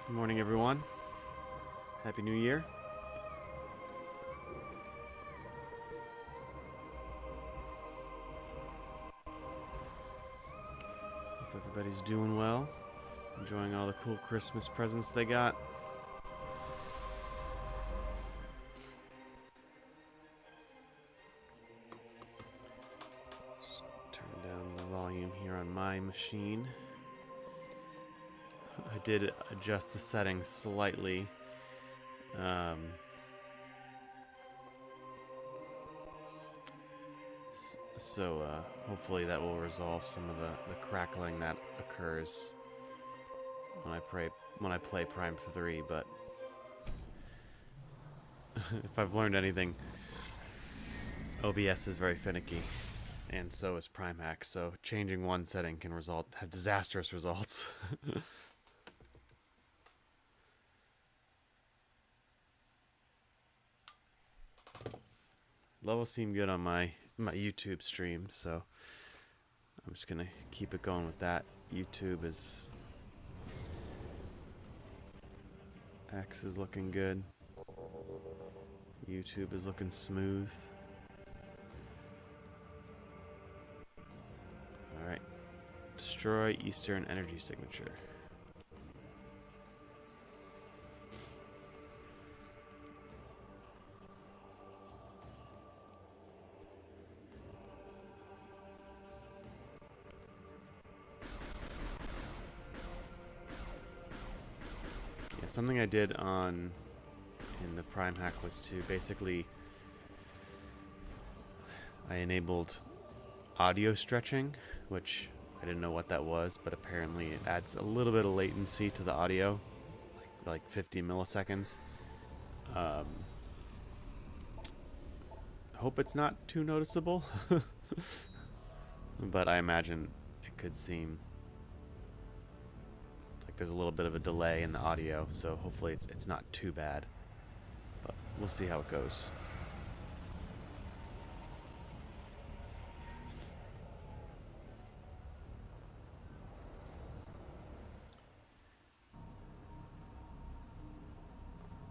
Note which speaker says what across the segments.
Speaker 1: Good morning, everyone. Happy New Year. Hope everybody's doing well, enjoying all the cool Christmas presents they got. Let's turn down the volume here on my machine. I did adjust the settings slightly. So hopefully that will resolve some of the crackling that occurs when I play Prime 3. But if I've learned anything, OBS is very finicky, and so is Prime Hack. So changing one setting can have disastrous results. Levels seem good on my YouTube stream, so I'm just gonna keep it going with that. YouTube is X is looking good. YouTube is looking smooth. Alright. Destroy Eastern Energy Signature. Something I did in the Prime hack was to basically I enabled audio stretching, which I didn't know what that was, but apparently it adds a little bit of latency to the audio, like 50 milliseconds. I hope it's not too noticeable, but I imagine it could seem there's a little bit of a delay in the audio, so hopefully it's not too bad, but we'll see how it goes.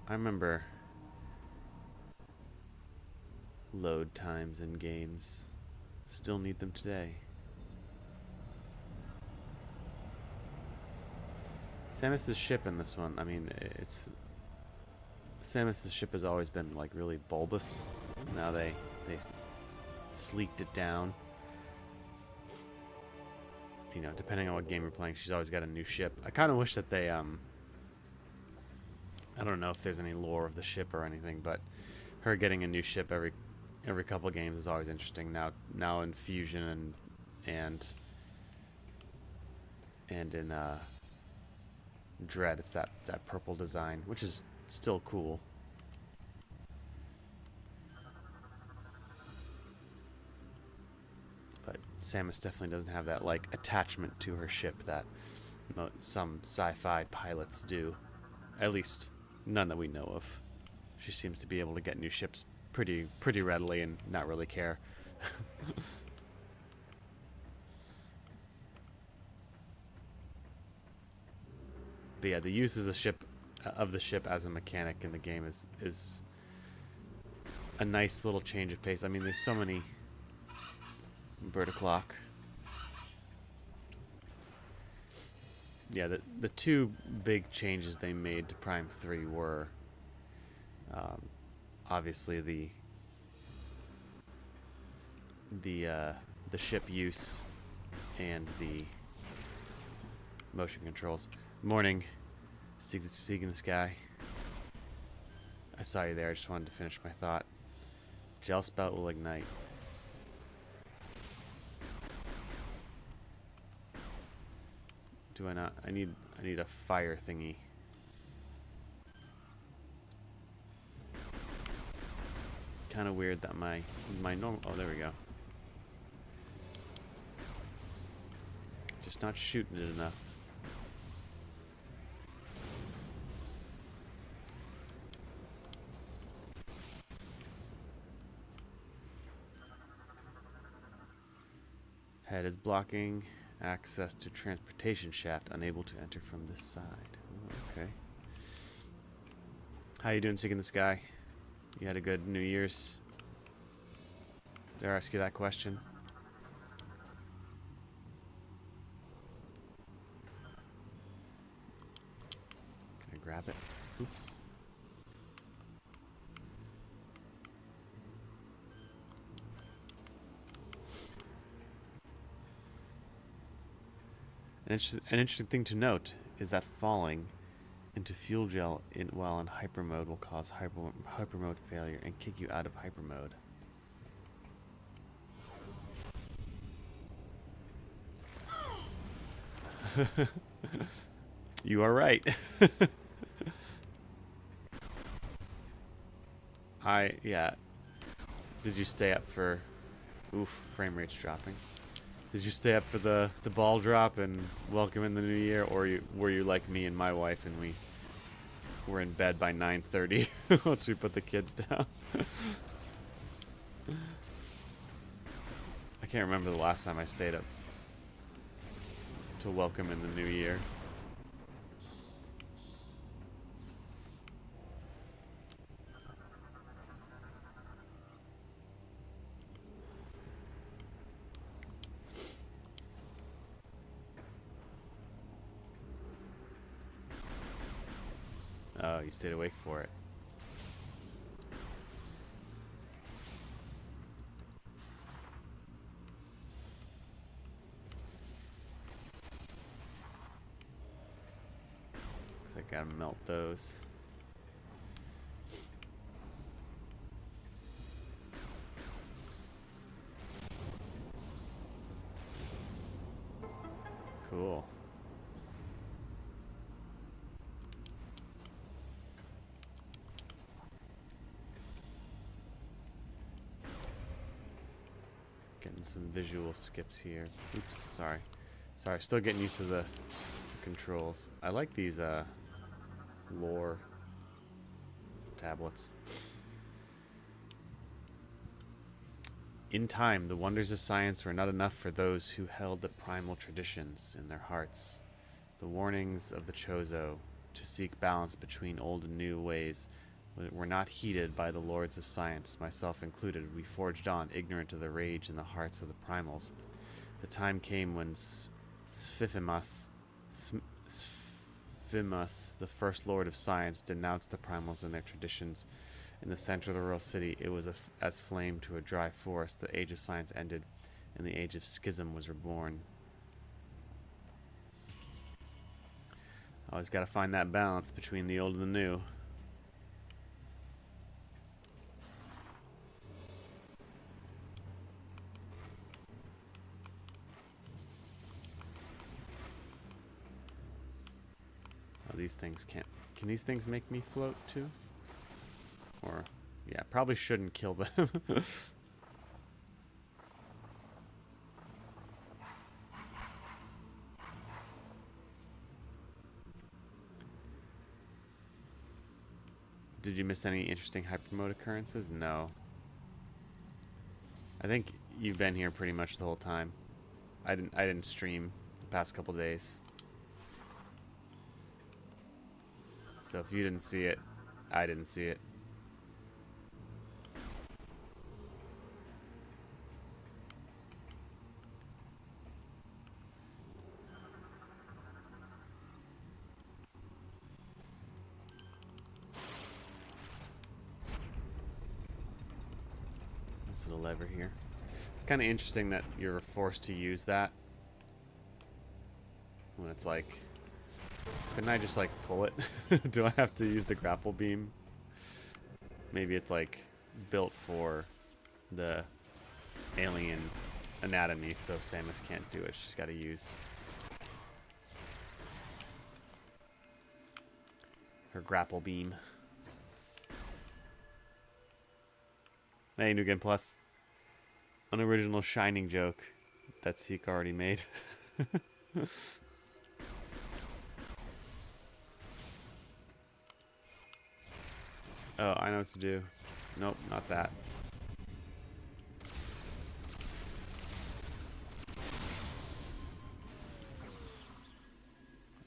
Speaker 1: I remember load times in games. Still need them today. Samus's ship in this one, I mean, Samus's ship has always been like really bulbous. Now they sleeked it down. You know, depending on what game you're playing, she's always got a new ship. I kind of wish that they I don't know if there's any lore of the ship or anything, but her getting a new ship every couple games is always interesting. Now in Fusion and in Dread, it's that purple design, which is still cool. But Samus definitely doesn't have that like attachment to her ship that some sci-fi pilots do. At least none that we know of. She seems to be able to get new ships pretty readily and not really care. But yeah, the use of the ship as a mechanic in the game is a nice little change of pace. I mean, there's so many. Bird o'clock. Yeah, the two big changes they made to Prime 3 were obviously the ship use and the motion controls. Morning, Seek in the Sky. I saw you there. I just wanted to finish my thought. Gel spout will ignite. Do I not? I need a fire thingy. Kind of weird that my normal. Oh, there we go. Just not shooting it enough. Head is blocking access to transportation shaft, unable to enter from this side. Ooh, okay. How you doing, Seek in the Sky? You had a good New Year's? Did I ask you that question? Can I grab it? Oops. An interesting thing to note is that falling into fuel gel while in hyper mode will cause hyper mode failure and kick you out of hyper mode. You are right. Yeah. Did you stay up for... Oof, frame rate's dropping. Did you stay up for the ball drop and welcome in the new year, or were you like me and my wife and we were in bed by 9:30 once we put the kids down? I can't remember the last time I stayed up to welcome in the new year. Oh, you stayed awake for it. Looks like I gotta melt those. Cool. Getting some visual skips here. Oops, sorry. Sorry, still getting used to the controls. I like these lore tablets. In time, the wonders of science were not enough for those who held the primal traditions in their hearts. The warnings of the Chozo to seek balance between old and new ways were not heeded by the lords of science, myself included. We forged on, ignorant of the rage in the hearts of the primals. The time came when Sphimus, the first lord of science, denounced the primals and their traditions. In the center of the royal city, it was as flame to a dry forest. The age of science ended, and the age of schism was reborn. Always got to find that balance between the old and the new. Oh, these things can't. Can these things make me float too? Or, yeah, probably shouldn't kill them. Did you miss any interesting hypermode occurrences? No. I think you've been here pretty much the whole time. I didn't stream the past couple days. So if you didn't see it, I didn't see it. This little lever here. It's kind of interesting that you're forced to use that when it's like, couldn't I just like pull it? Do I have to use the grapple beam? Maybe it's like built for the alien anatomy, so Samus can't do it. She's got to use her grapple beam. Hey, New Game Plus. An original Shining joke that Seek already made. Oh, I know what to do. Nope, not that.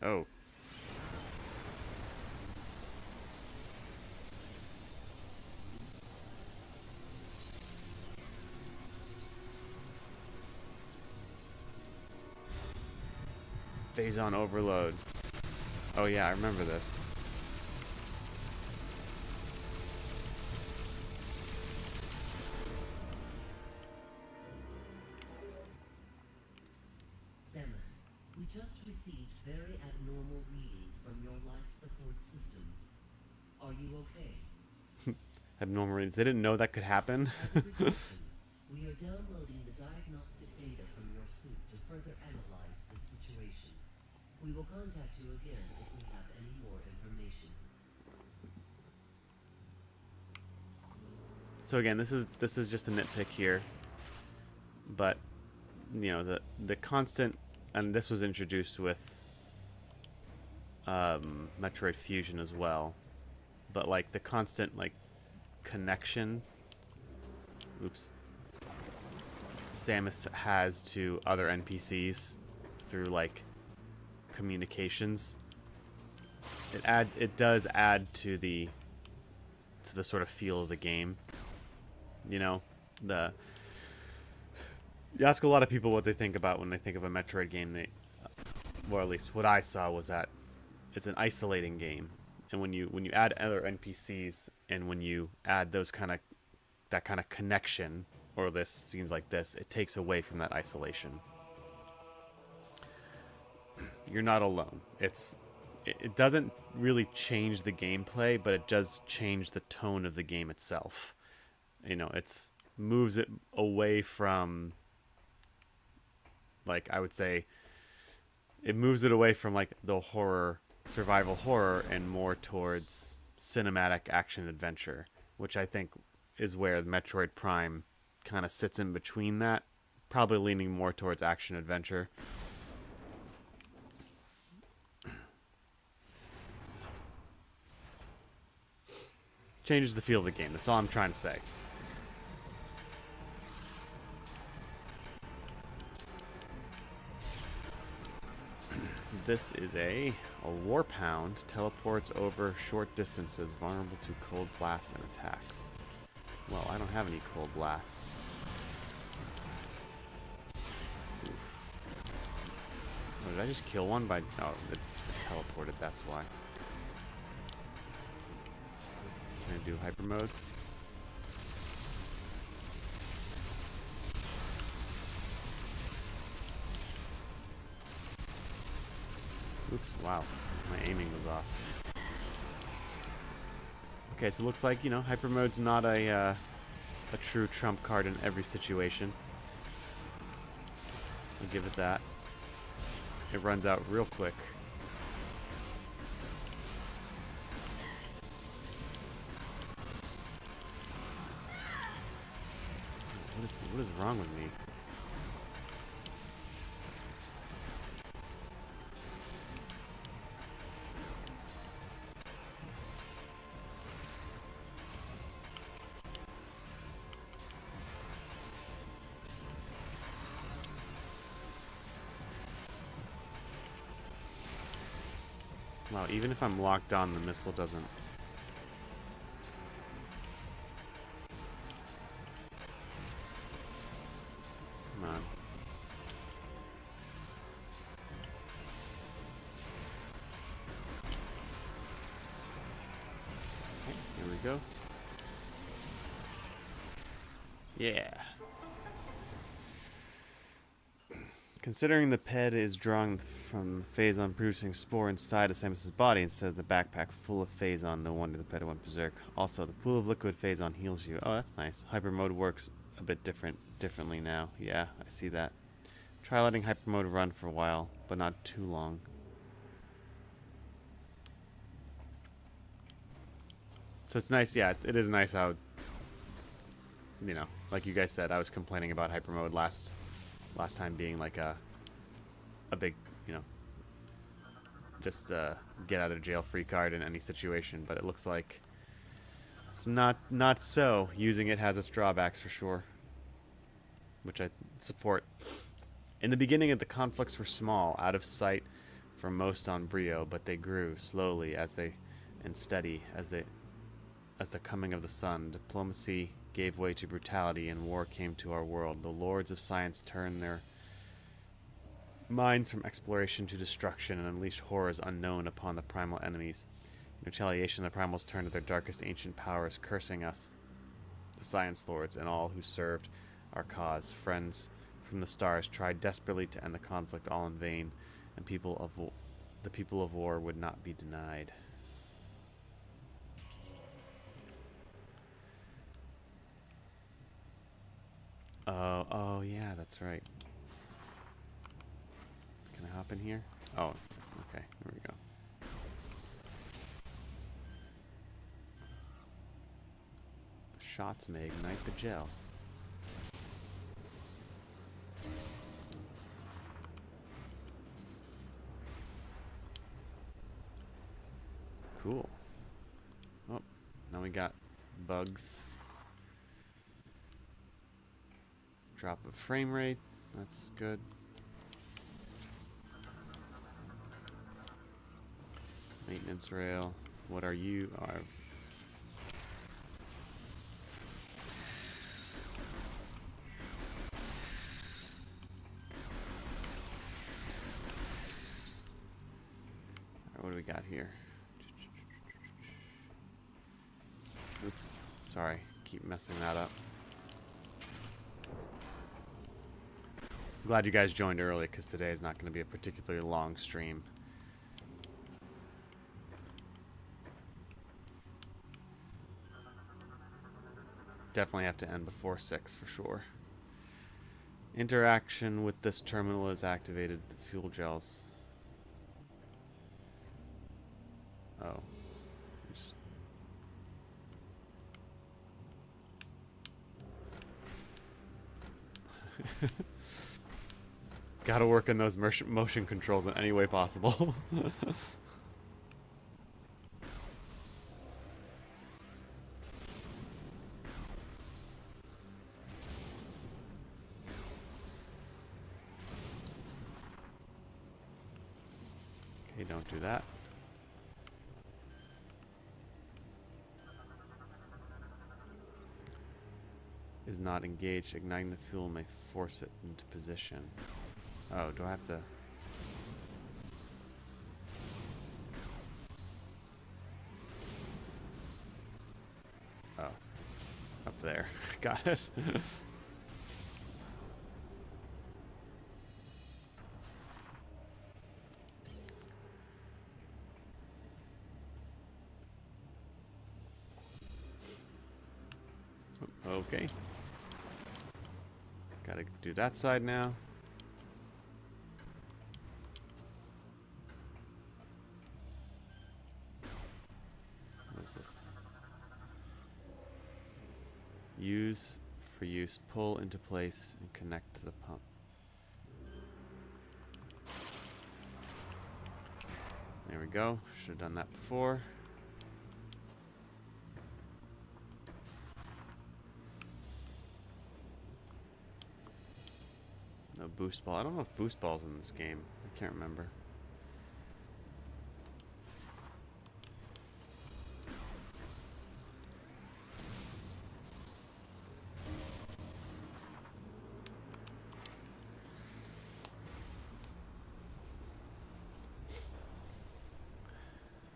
Speaker 1: Oh. Phazon overload. Oh yeah, I remember this.
Speaker 2: Samus, we just received very abnormal readings from your life support systems. Are you okay?
Speaker 1: Abnormal readings. They didn't know that could happen.
Speaker 2: As a precaution, we are downloading the diagnostic data from your suit to further analyze the situation. We will contact you again if we have any more information.
Speaker 1: So again, this is just a nitpick here, but you know the constant, and this was introduced with Metroid Fusion as well, but like the constant like connection. Oops. Samus has to other NPCs through like communications. It does add to the sort of feel of the game. You know, you ask a lot of people what they think about when they think of a Metroid game. Or at least what I saw was that it's an isolating game, and when you add other NPCs and when you add that kind of connection, or this scenes like this, it takes away from that isolation. You're not alone. It doesn't really change the gameplay, but it does change the tone of the game itself. You know, it's moves it away from, like, I would say it moves it away from like the survival horror and more towards cinematic action adventure, which I think is where Metroid Prime kind of sits in between that, probably leaning more towards action adventure. Changes the feel of the game. That's all I'm trying to say. This is a warp hound. Teleports over short distances, vulnerable to cold blasts and attacks. Well, I don't have any cold blasts. Oof. Oh, did I just kill one by... Oh, it teleported, that's why. Can I do hyper mode? Oops, wow. My aiming was off. Okay, so it looks like, you know, hyper mode's not a true trump card in every situation. I'll give it that. It runs out real quick. What is wrong with me? Wow, even if I'm locked on, the missile doesn't... Come on. Okay, here we go. Yeah. Considering the ped is drawn from Phazon producing spore inside of Samus's body instead of the backpack full of Phazon, no wonder the ped went berserk. Also, the pool of liquid Phazon heals you. Oh, that's nice. Hyper mode works a bit differently now. Yeah, I see that. Try letting hyper mode run for a while, but not too long. So it's nice, yeah, it is nice how, you know, like you guys said, I was complaining about hyper mode last time being like a big, you know, just get out of jail free card in any situation, but it looks like it's not so. Using it has its drawbacks for sure, which I support. In the beginning, the conflicts were small, out of sight for most on Brio, but they grew slowly and steady as the coming of the sun. Diplomacy gave way to brutality, and war came to our world. The lords of science turned their minds from exploration to destruction and unleash horrors unknown upon the primal enemies. In retaliation, the primals turn to their darkest ancient powers, cursing us, the Science Lords, and all who served our cause. Friends from the stars tried desperately to end the conflict, all in vain, and the people of war would not be denied. Oh yeah, that's right. Can I hop in here? Oh, okay, there we go. Shots may ignite the gel. Cool. Oh, now we got bugs. Drop of frame rate. That's good. Maintenance rail. What are you? Oh, what do we got here? Oops. Sorry. Keep messing that up. I'm glad you guys joined early because today is not going to be a particularly long stream. Definitely have to end before 6 for sure. Interaction with this terminal is activated. The fuel gels. Oh. Just gotta work on those motion controls in any way possible. Okay, don't do that. Is not engaged. Igniting the fuel may force it into position. Oh, do I have to... Oh. Up there. Got it. Okay. Gotta do that side now. What is this? Use for use. Pull into place and connect to the pump. There we go. Should have done that before. No boost ball. I don't know if boost ball's in this game. I can't remember.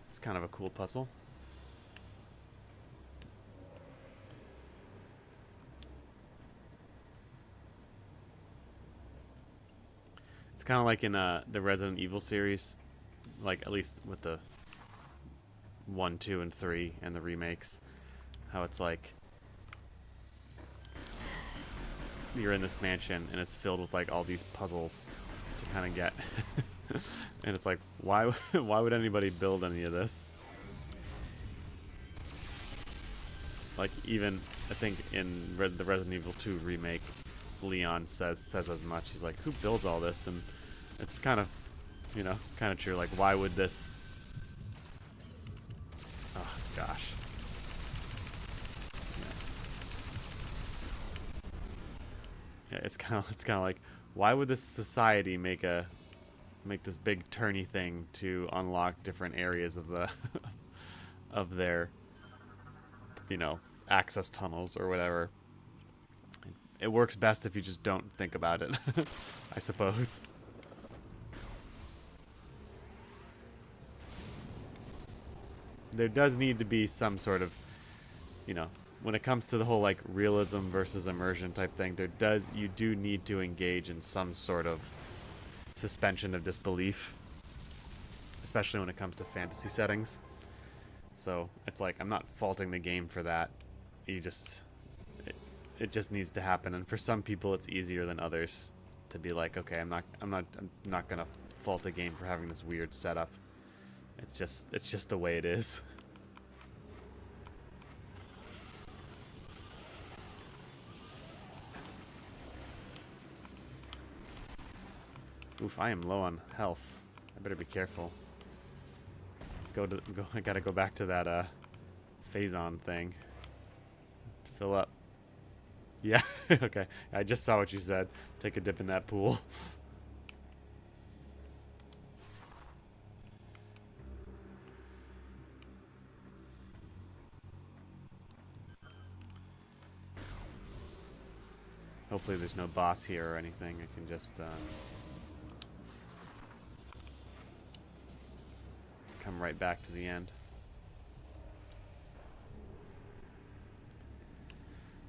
Speaker 1: It's kind of a cool puzzle. It's kind of like in the Resident Evil series, like at least with the 1, 2, and 3 and the remakes, how it's like you're in this mansion and it's filled with like all these puzzles to kind of get. And it's like, why would anybody build any of this? Like, even I think in the Resident Evil 2 remake, Leon says as much. He's like, who builds all this? And it's kind of, you know, kind of true. Like, why would this? Oh gosh. Yeah, it's kind of like, why would this society make this big turny thing to unlock different areas of the of their, you know, access tunnels or whatever? It works best if you just don't think about it, I suppose. there does need to be some sort of, you know, when it comes to the whole like realism versus immersion type thing, you do need to engage in some sort of suspension of disbelief, especially when it comes to fantasy settings. So it's like I'm not faulting the game for that. It just needs to happen, and for some people it's easier than others to be like, okay, I'm not gonna fault a game for having this weird setup. It's just the way it is. Oof, I am low on health. I better be careful. I gotta go back to that Phazon thing. Fill up. Yeah, okay. I just saw what you said. Take a dip in that pool. Hopefully there's no boss here or anything. I can just come right back to the end.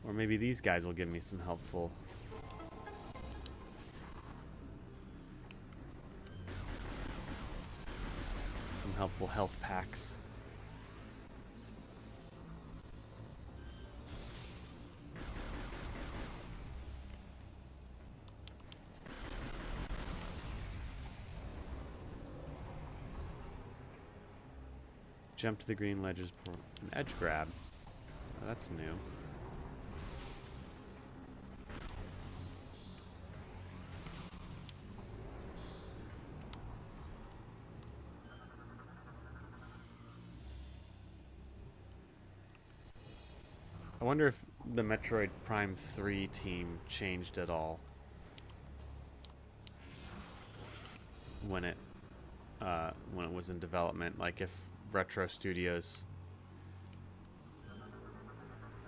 Speaker 1: Or maybe these guys will give me some helpful... some helpful health packs. Jump to the green ledges, an edge grab. Oh, that's new. I wonder if the Metroid Prime 3 team changed at all when it was in development. Like if Retro Studios,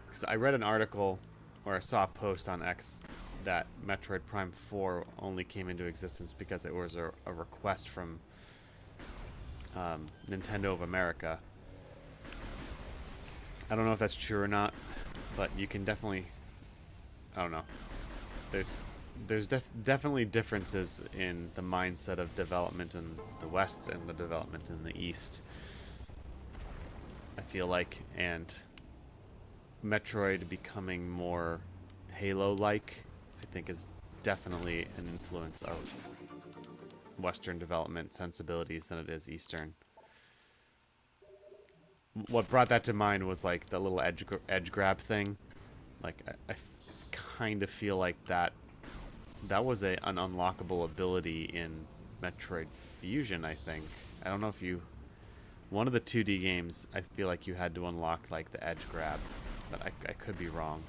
Speaker 1: because I read an article or I saw a post on X that Metroid Prime 4 only came into existence because it was a request from Nintendo of America. I don't know if that's true or not, but you can definitely, I don't know. There's definitely differences in the mindset of development in the West and the development in the East, I feel like, and Metroid becoming more Halo-like, I think, is definitely an influence of Western development sensibilities than it is Eastern. What brought that to mind was like the little edge grab thing. Like I kind of feel like that was an unlockable ability in Metroid Fusion, I think. I don't know if you... One of the 2D games, I feel like you had to unlock like the edge grab, but I could be wrong.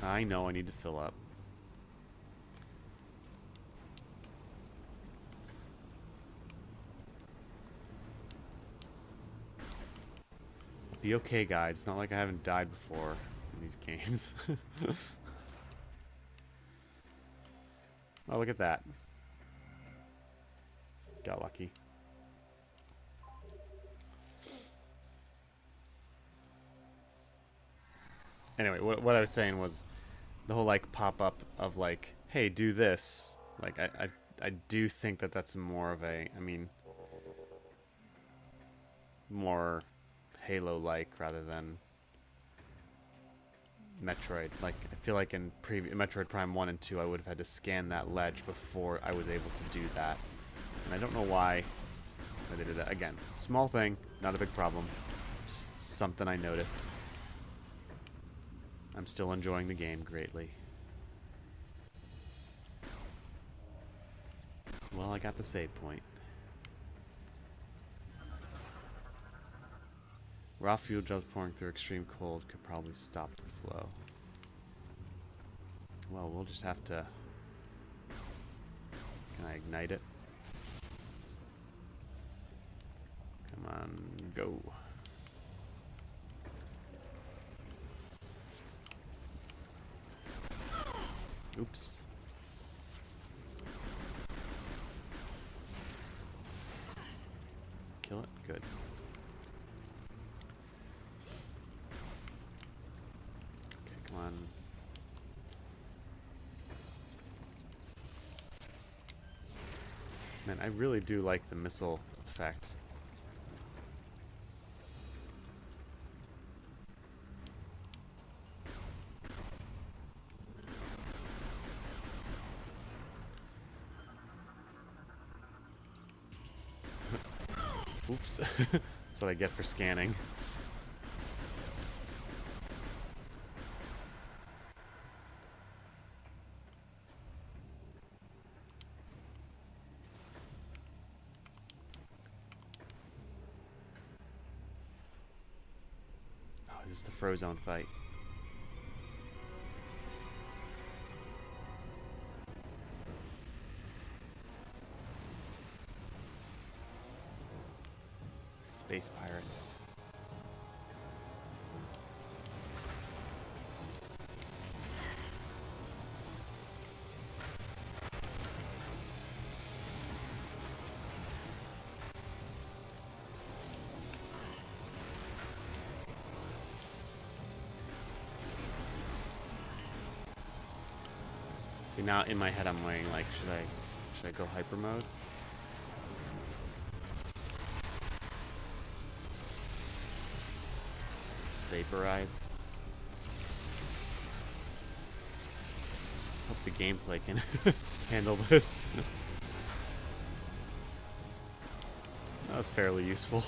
Speaker 1: I know I need to fill up. Be okay, guys. It's not like I haven't died before in these games. Oh, look at that. Got lucky. Anyway, what I was saying was the whole like pop-up of like, hey, do this. Like I do think that that's more of a, I mean, more Halo-like rather than Metroid. Like, I feel like in Metroid Prime 1 and 2, I would have had to scan that ledge before I was able to do that. And I don't know why they did that. Again, small thing, not a big problem. Just something I notice. I'm still enjoying the game greatly. Well, I got the save point. Raw fuel gels pouring through extreme cold could probably stop the flow. Well, we'll just have to... Can I ignite it? Come on, go. Oops. kill it? Good. Okay, come on. Man, I really do like the missile effect. Oops. That's what I get for scanning. Oh, this is the Frozone fight. Space pirates. See, now in my head I'm weighing like, should I go hyper mode? Vaporize. Hope the gameplay can handle this. That was fairly useful.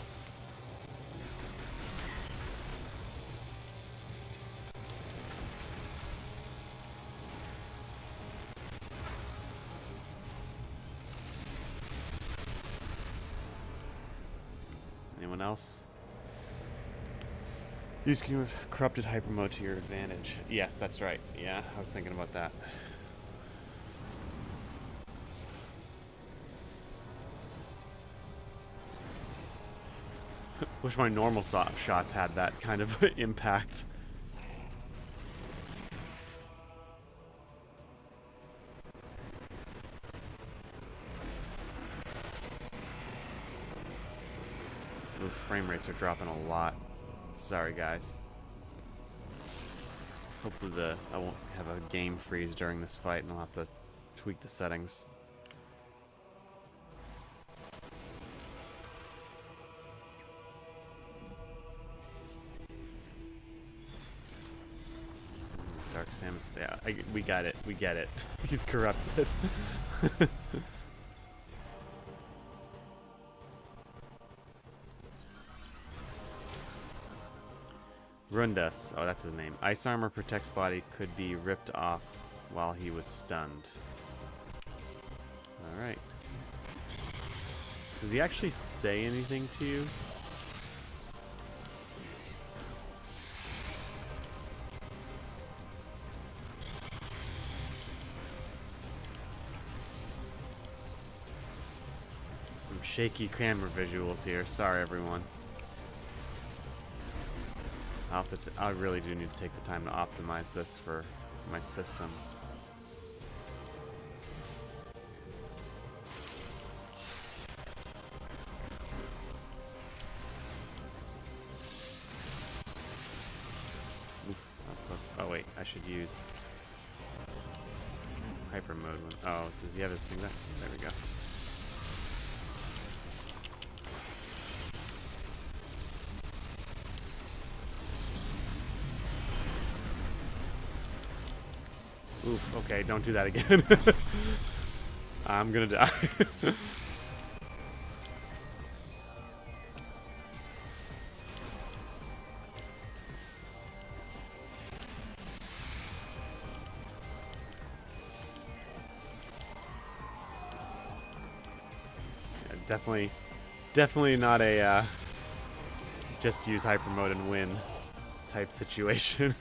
Speaker 1: Anyone else? Use corrupted hyper mode to your advantage. Yes, that's right. Yeah, I was thinking about that. Wish my normal shots had that kind of impact. Ooh, frame rates are dropping a lot. Sorry, guys. Hopefully I won't have a game freeze during this fight and I'll have to tweak the settings. Dark Samus, yeah, we got it. We get it. He's corrupted. Rundas. Oh, that's his name. Ice armor protects body, could be ripped off while he was stunned. Alright. Does he actually say anything to you? Some shaky camera visuals here. Sorry, everyone. I really do need to take the time to optimize this for my system. Oof, that was close. Oh wait, I should use hyper mode. Oh, does he have his thing there? There we go. Oof, okay, don't do that again. I'm gonna die. Yeah, definitely not a just use hyper mode and win type situation.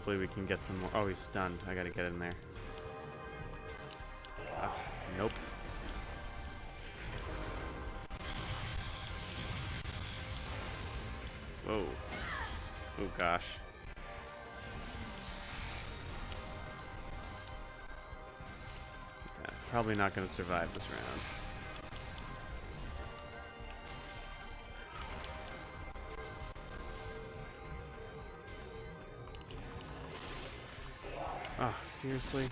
Speaker 1: hopefully we can get some more. Oh, he's stunned. I gotta get in there. Nope. Whoa. Oh gosh. Yeah, probably not gonna survive this round. Oh, seriously?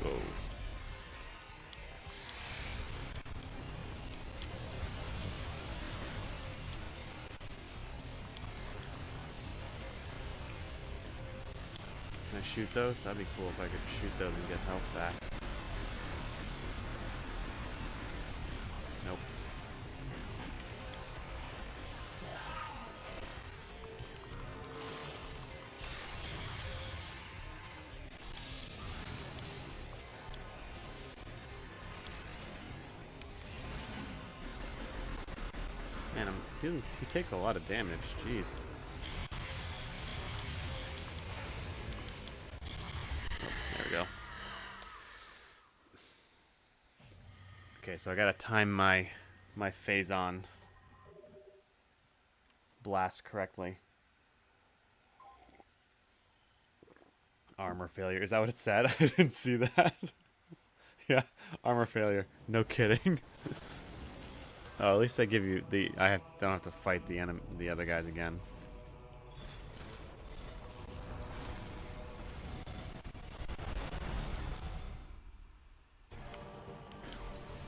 Speaker 1: Whoa. Can I shoot those? That'd be cool if I could shoot those and get health back. Nope. Man, he takes a lot of damage. Jeez. There we go. Okay, so I gotta time my phazon blast correctly. Armor failure. Is that what it said? I didn't see that. Yeah, armor failure. No kidding. Oh, at least they give you the. Don't have to fight the other guys again.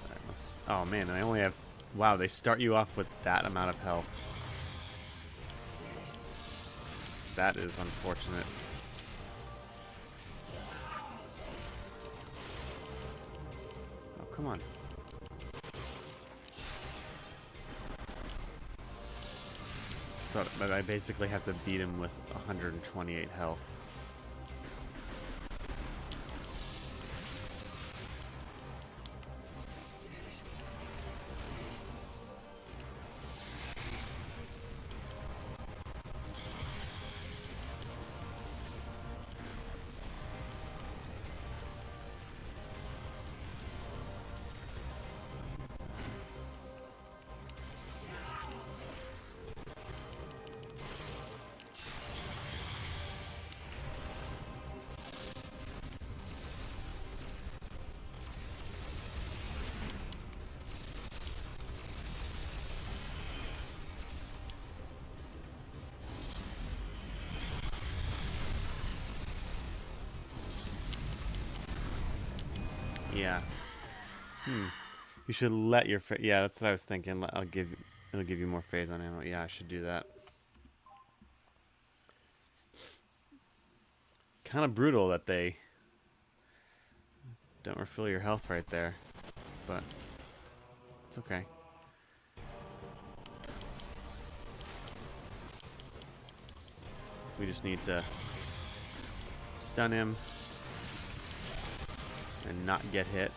Speaker 1: Alright, oh man, I only have. Wow, they start you off with that amount of health. That is unfortunate. Oh, come on. So, but I basically have to beat him with 128 health. Yeah. You should let your yeah, that's what I was thinking. It'll give you more phase on ammo. Yeah, I should do that. Kind of brutal that they don't refill your health right there, but it's okay. We just need to stun him and not get hit.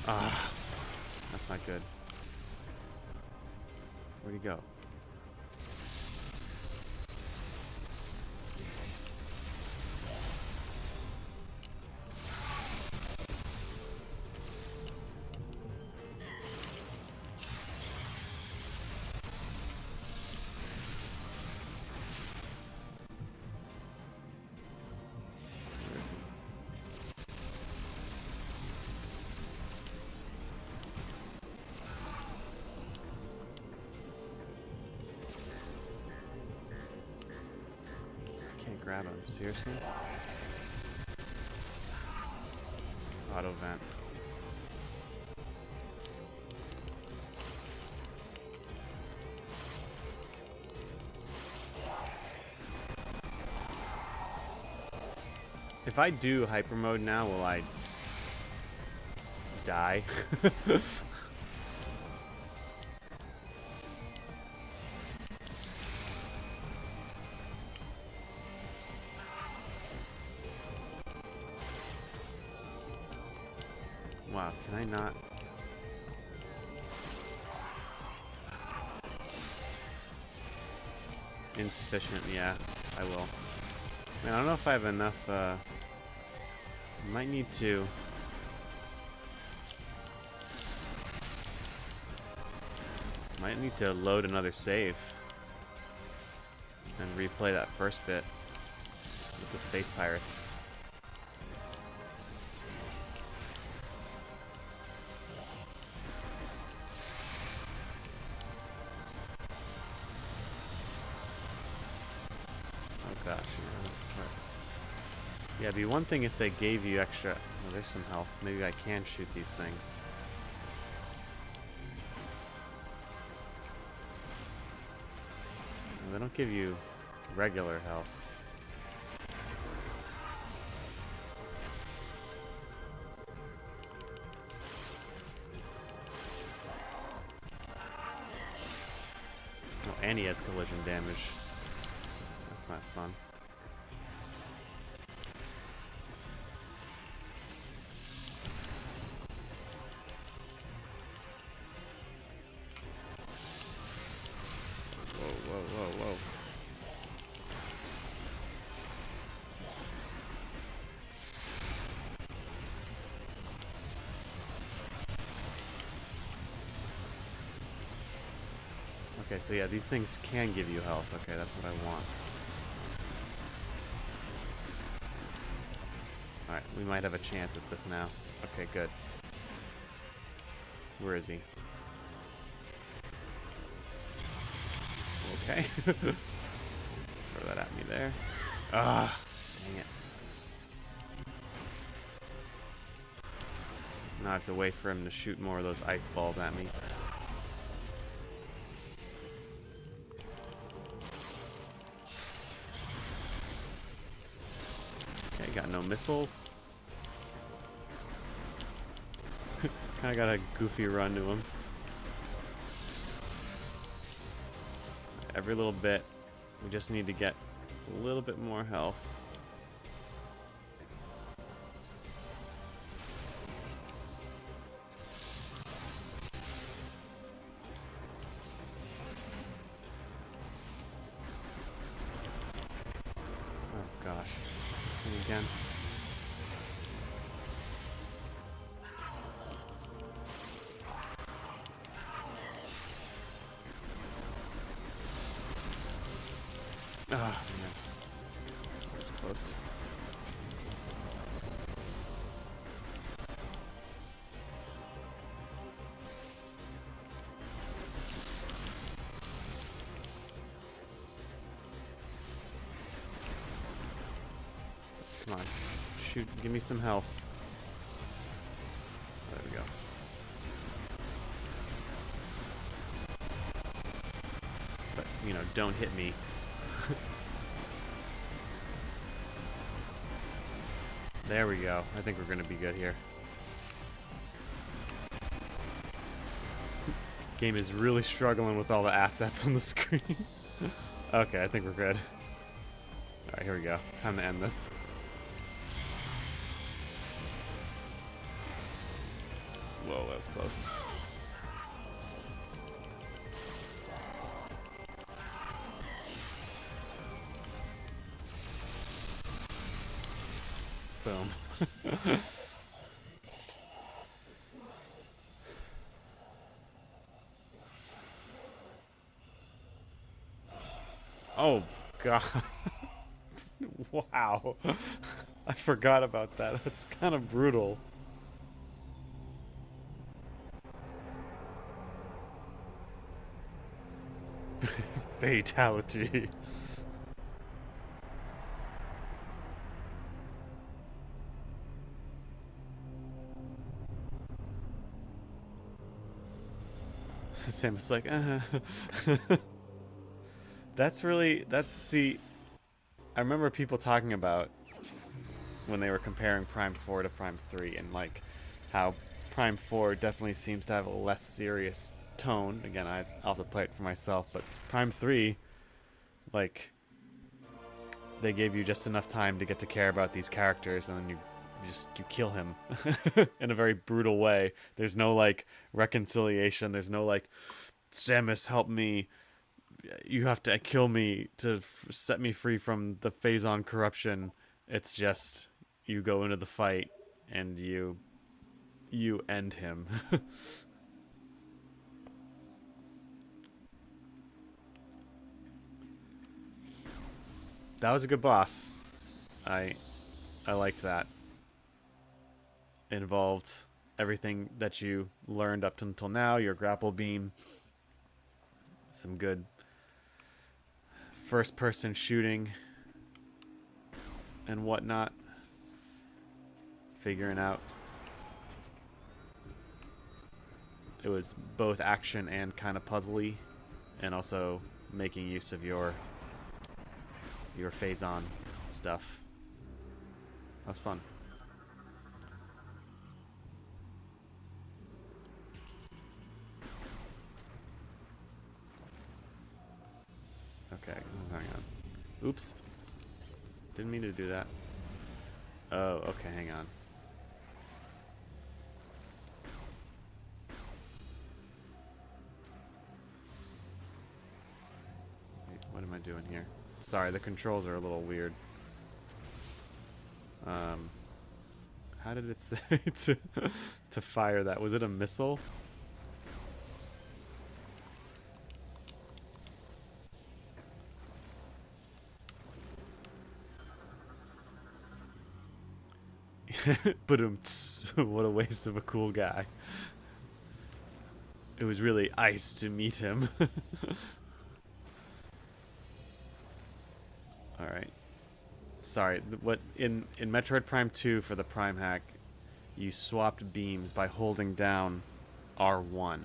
Speaker 1: Ah, that's not good. Where'd he go? Where is he? I can't grab him. Seriously? Auto vent. If I do hyper mode now, will I die? Wow, can I not? Insufficient, yeah, I will. Man, I don't know if I have enough, might need to. Might need to load another save. And replay that first bit with the space pirates. Oh gosh, yeah, this part. Yeah, it'd be one thing if they gave you extra. Oh, there's some health. Maybe I can shoot these things. No, they don't give you regular health. Oh, and he has collision damage. That's not fun. Whoa, whoa, whoa, whoa. Okay, so yeah, these things can give you health. Okay, that's what I want. Alright, we might have a chance at this now. Okay, good. Where is he? Okay. Throw that at me there. Ah, dang it. Now I have to wait for him to shoot more of those ice balls at me. Okay, got no missiles. Kinda got a goofy run to him. Every little bit, we just need to get a little bit more health. Oh gosh, this thing again. Ah, man. That's close. Come on. Shoot, give me some health. There we go. But, you know, don't hit me. There we go. I think we're going to be good here. Game is really struggling with all the assets on the screen. Okay, I think we're good. Alright, here we go. Time to end this. Whoa, that was close. Boom. Oh, God. Wow. I forgot about that. That's kind of brutal. Fatality. Sam's like, That's really, see, I remember people talking about when they were comparing Prime 4 to Prime 3 and like how Prime 4 definitely seems to have a less serious tone. Again, I'll have to play it for myself, but Prime 3, like, they gave you just enough time to get to care about these characters, and then you kill him in a very brutal way. There's no like reconciliation. There's no like, Samus, help me. You have to kill me to set me free from the Phazon corruption. It's just you go into the fight and you end him. That was a good boss. I I liked that. It involved everything that you learned up until now, your grapple beam, some good first person shooting and whatnot. Figuring out. It was both action and kind of puzzly, and also making use of your Phazon stuff. That was fun. Okay, hang on. Oops. Didn't mean to do that. Oh, okay, hang on. Wait, what am I doing here? Sorry, the controls are a little weird. How did it say to fire that? Was it a missile? What a waste of a cool guy. It was really ice to meet him. Alright. Sorry, what in Metroid Prime 2 for the Prime hack, you swapped beams by holding down R1.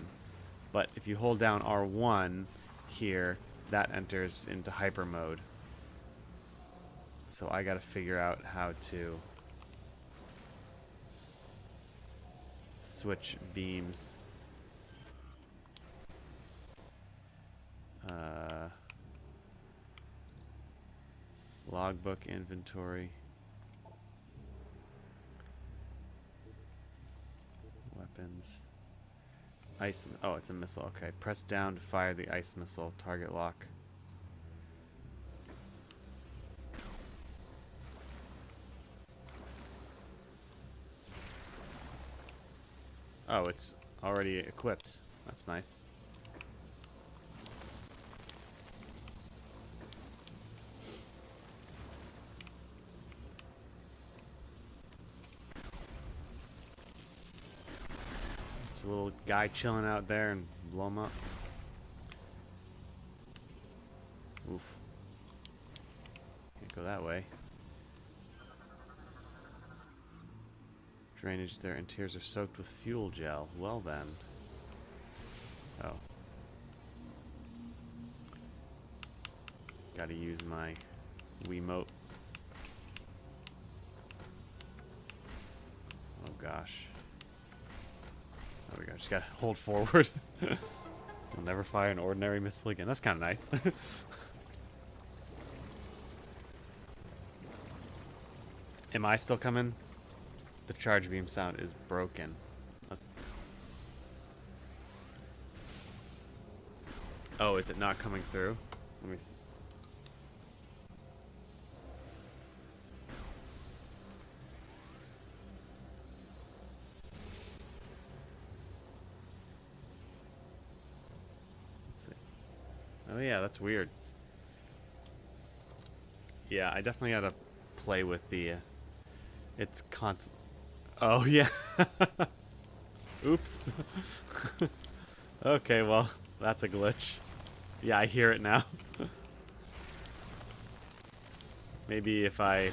Speaker 1: But if you hold down R1 here, that enters into hyper mode. So I gotta figure out how to switch beams. Logbook, inventory, weapons, ice. Oh, it's a missile. Okay, press down to fire the ice missile. Target lock. Oh, it's already equipped. That's nice. A little guy chilling out there and blow him up. Oof. Can't go that way. Drainage, their interiors are soaked with fuel gel. Well then. Oh. Gotta use my Wiimote. Oh gosh. There we go. Just gotta hold forward. I'll never fire an ordinary missile again. That's kind of nice. Am I still coming? The charge beam sound is broken. Oh, is it not coming through? Let me see. Oh yeah, that's weird. Yeah, I definitely gotta play with the... it's constant... Oh yeah. Oops. Okay, well, that's a glitch. Yeah, I hear it now. Maybe if I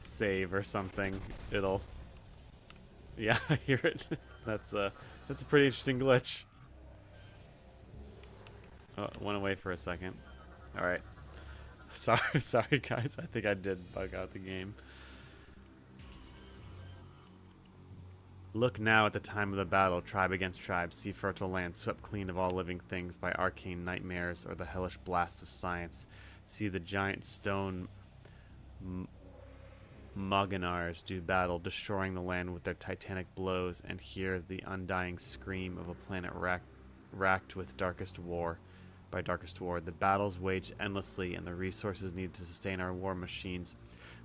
Speaker 1: save or something, it'll... Yeah, I hear it. That's a pretty interesting glitch. Oh, it went away for a second. Alright. Sorry guys, I think I did bug out the game. Look now at the time of the battle, tribe against tribe, see fertile land swept clean of all living things by arcane nightmares or the hellish blasts of science. See the giant stone Moganars do battle, destroying the land with their titanic blows, and hear the undying scream of a planet racked with darkest war. By darkest war, the battles waged endlessly, and the resources needed to sustain our war machines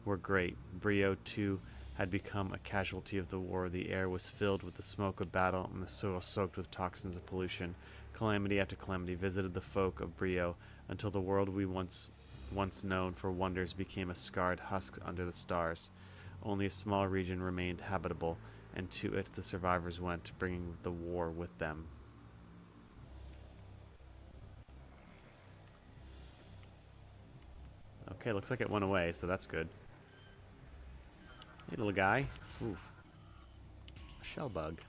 Speaker 1: were great. Brio, too, had become a casualty of the war. The air was filled with the smoke of battle, and the soil soaked with toxins of pollution. Calamity after calamity visited the folk of Brio, until the world we once known for wonders became a scarred husk under the stars. Only a small region remained habitable, and to it the survivors went, bringing the war with them. Okay, looks like it went away, so that's good. Hey, little guy. Ooh. A shell bug.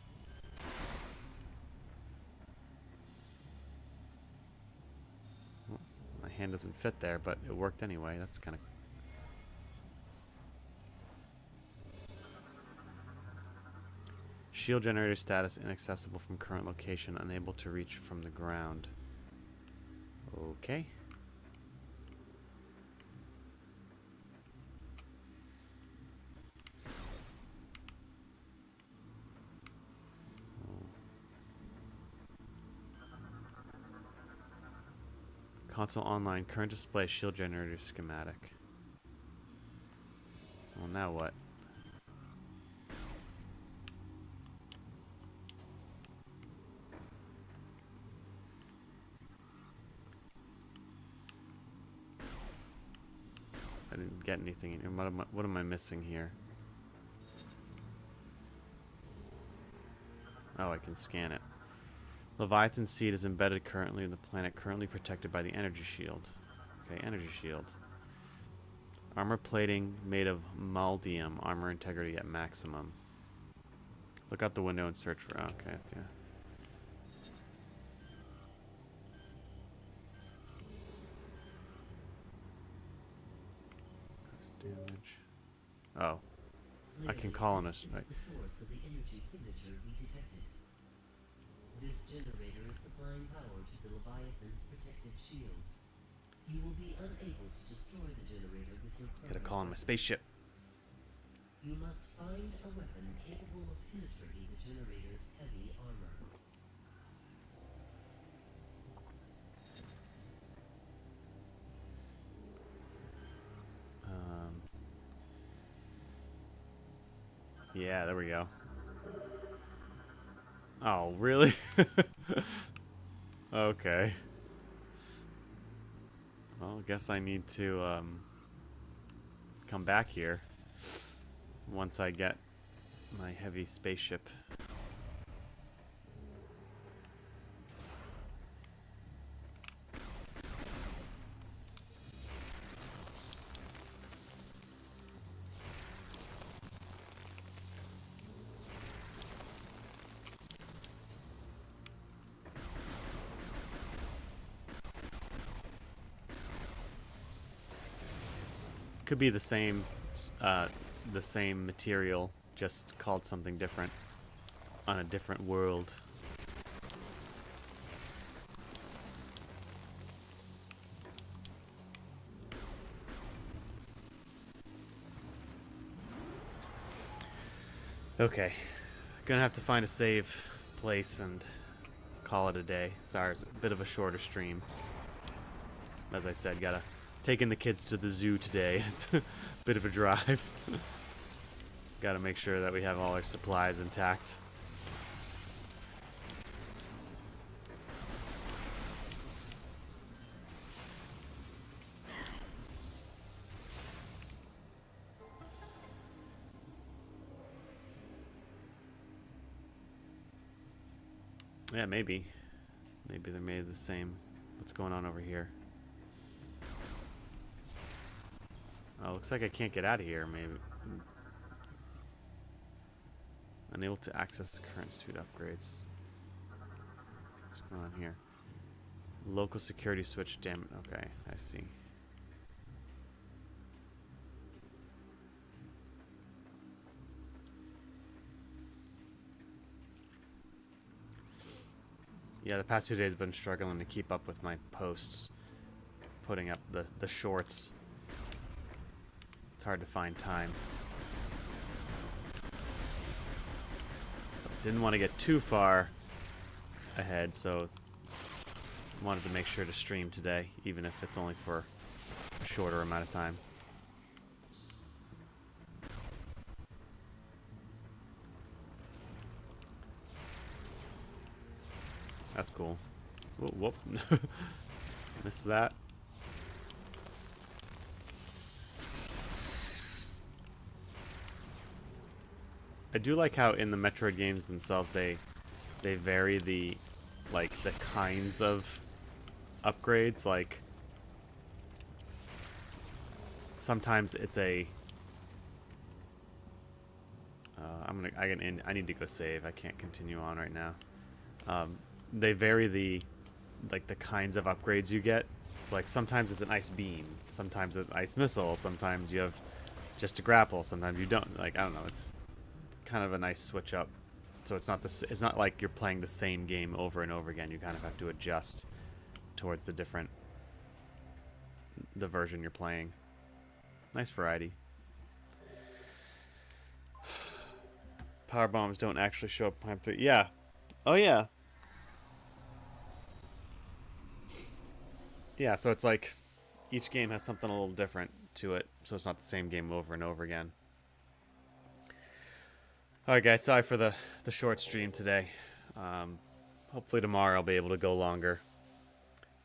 Speaker 1: Well, my hand doesn't fit there, but it worked anyway. That's kind of... Shield generator status inaccessible from current location, unable to reach from the ground. Okay. Console online. Current display shield generator schematic. Well, now what? I didn't get anything. What am I missing here? Oh, I can scan it. Leviathan seed is embedded currently in the planet, currently protected by the energy shield. Okay, energy shield. Armor plating made of maldium. Armor integrity at maximum. Look out the window and search for... Okay, yeah. Damage. Oh. I can call on us. Right.
Speaker 2: The source of the energy signature we detected. This generator is supplying power to the Leviathan's protective shield. You will be unable to destroy the generator with your current...
Speaker 1: Gotta call on my spaceship.
Speaker 2: You must find a weapon capable of penetrating the generator's heavy armor.
Speaker 1: Yeah, there we go. Oh, really? Okay. Well, I guess I need to come back here once I get my heavy spaceship. Could be the same material, just called something different on a different world. Okay, gonna have to find a save place and call it a day. Sorry, it's a bit of a shorter stream. As I said, gotta taking the kids to the zoo today. It's a bit of a drive. Gotta make sure that we have all our supplies intact. Yeah, maybe. Maybe they're made of the same. What's going on over here? Oh, looks like I can't get out of here, maybe. Unable to access the current suit upgrades. What's going on here? Local security switch damage. Okay, I see. Yeah, the past 2 days I've been struggling to keep up with my posts. Putting up the shorts. It's hard to find time. didn't want to get too far ahead, so wanted to make sure to stream today, even if it's only for a shorter amount of time. That's cool. Whoop. Missed that. I do like how in the Metroid games themselves they vary the kinds of upgrades. Like sometimes it's a I need to go save. I can't continue on right now. They vary the kinds of upgrades you get. So like sometimes it's an ice beam, sometimes it's an ice missile, sometimes you have just a grapple, sometimes you don't. Like I don't know, it's kind of a nice switch up. So it's not like you're playing the same game over and over again. You kind of have to adjust towards the version you're playing. Nice variety. Power bombs don't actually show up in Prime 3. Yeah. Oh yeah. Yeah, so it's like each game has something a little different to it, so it's not the same game over and over again. Alright guys, sorry for the short stream today. Hopefully tomorrow I'll be able to go longer.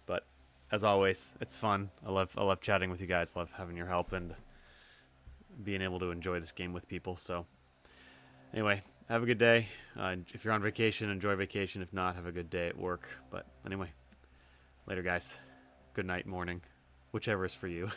Speaker 1: But as always, it's fun. I love chatting with you guys. I love having your help and being able to enjoy this game with people. So anyway, have a good day. If you're on vacation, enjoy vacation. If not, have a good day at work. But anyway, later guys. Good night, morning, whichever is for you.